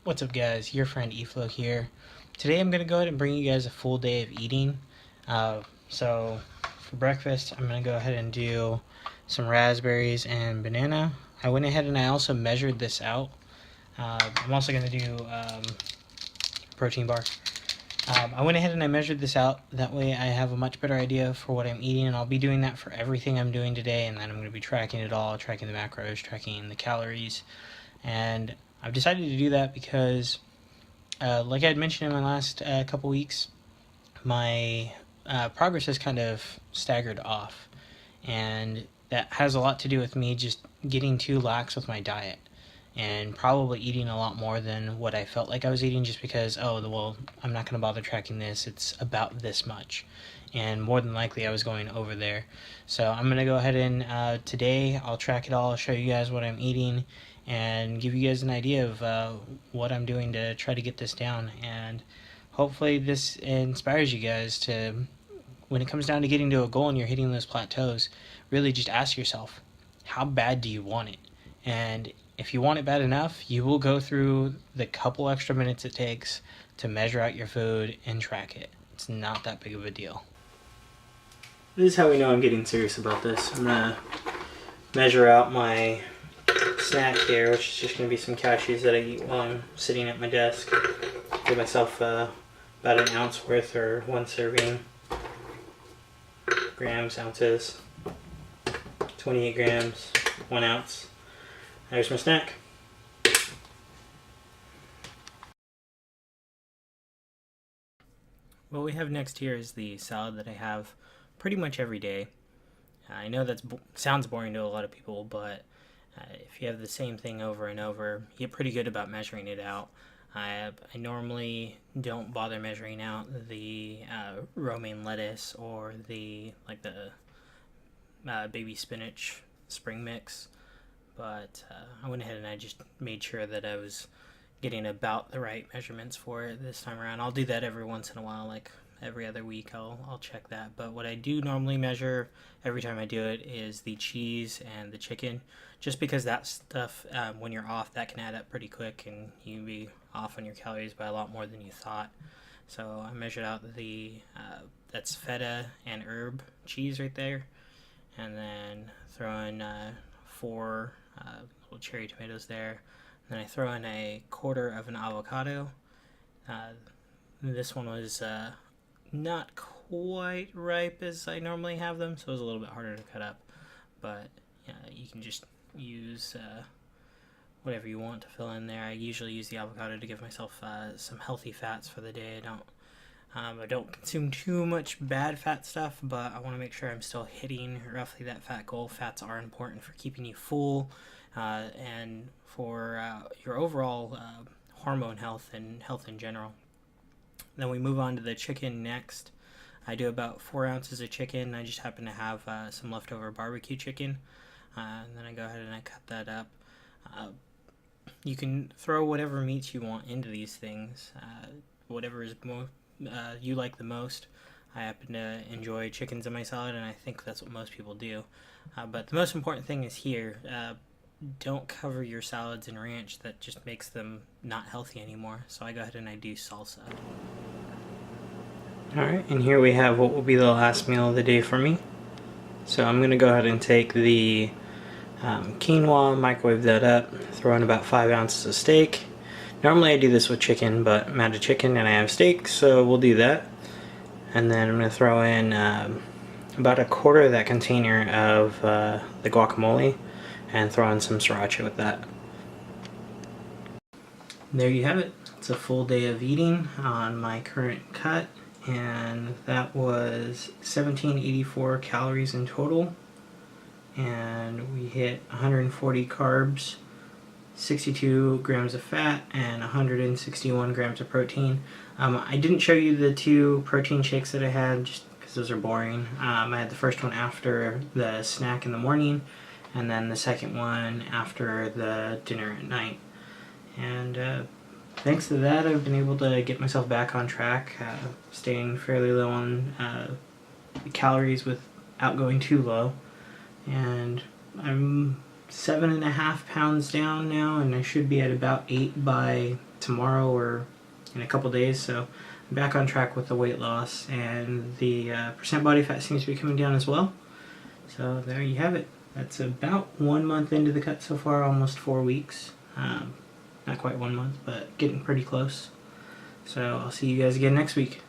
What's up, guys? Your friend eFlow here. Today I'm going to go ahead and bring you guys a full day of eating. So for breakfast I'm going to go ahead and do some raspberries and banana. I went ahead and I also measured this out. I'm also going to do protein bar. I went ahead and I measured this out. That way I have a much better idea for what I'm eating, and I'll be doing that for everything I'm doing today, and then I'm going to be tracking it all, tracking the macros, tracking the calories. And I've decided to do that because like I had mentioned in my last couple weeks, my progress has kind of staggered off, and that has a lot to do with me just getting too lax with my diet and probably eating a lot more than what I felt like I was eating, just because, oh, well, I'm not going to bother tracking this, it's about this much. And more than likely I was going over there. So I'm going to go ahead and today I'll track it all, show you guys what I'm eating, and give you guys an idea of what I'm doing to try to get this down. And hopefully this inspires you guys to, when it comes down to getting to a goal and you're hitting those plateaus, really just ask yourself, how bad do you want it? And if you want it bad enough, you will go through the couple extra minutes it takes to measure out your food and track it. It's not that big of a deal. This is how we know I'm getting serious about this. I'm gonna measure out my snack here, which is just gonna be some cashews that I eat while I'm sitting at my desk. Give myself about an ounce worth, or one serving. Grams, ounces, 28 grams, 1 ounce. There's my snack. What we have next here is the salad that I have pretty much every day. I know that sounds boring to a lot of people, but if you have the same thing over and over, you get pretty good about measuring it out. I normally don't bother measuring out the romaine lettuce or the baby spinach spring mix, but I went ahead and I just made sure that I was getting about the right measurements for it this time around. I'll do that every once in a while, like every other week I'll check that. But what I do normally measure every time I do it is the cheese and the chicken, just because that stuff, when you're off, that can add up pretty quick and you can be off on your calories by a lot more than you thought. So I measured out the that's feta and herb cheese right there, and then throw in 4 little cherry tomatoes there. Then I throw in a quarter of an avocado. This one was not quite ripe as I normally have them, so it was a little bit harder to cut up. But you can just use whatever you want to fill in there. I usually use the avocado to give myself some healthy fats for the day. I don't consume too much bad fat stuff, but I want to make sure I'm still hitting roughly that fat goal. Fats are important for keeping you full and for your overall hormone health and health in general. Then we move on to the chicken next. I do about 4 ounces of chicken. I just happen to have some leftover barbecue chicken. And then I go ahead and I cut that up. You can throw whatever meats you want into these things, whatever is you like the most. I happen to enjoy chickens in my salad, and I think that's what most people do. But the most important thing is here, don't cover your salads in ranch. That just makes them not healthy anymore. So I go ahead and I do salsa. Alright, and here we have what will be the last meal of the day for me. So I'm going to go ahead and take the quinoa, microwave that up, throw in about 5 ounces of steak. Normally I do this with chicken, but I'm out of chicken and I have steak, so we'll do that. And then I'm going to throw in about a quarter of that container of the guacamole, and throw in some sriracha with that. There you have it. It's a full day of eating on my current cut, and that was 1784 calories in total. And we hit 140 carbs, 62 grams of fat, and 161 grams of protein. I didn't show you the 2 protein shakes that I had just because those are boring. I had the first one after the snack in the morning, and then the second one after the dinner at night. And thanks to that, I've been able to get myself back on track, staying fairly low on calories without going too low. And I'm 7.5 pounds down now, and I should be at about 8 by tomorrow or in a couple days. So I'm back on track with the weight loss, and the percent body fat seems to be coming down as well. So there you have it. That's about 1 month into the cut so far, almost 4 weeks. Not quite 1 month, but getting pretty close. So I'll see you guys again next week.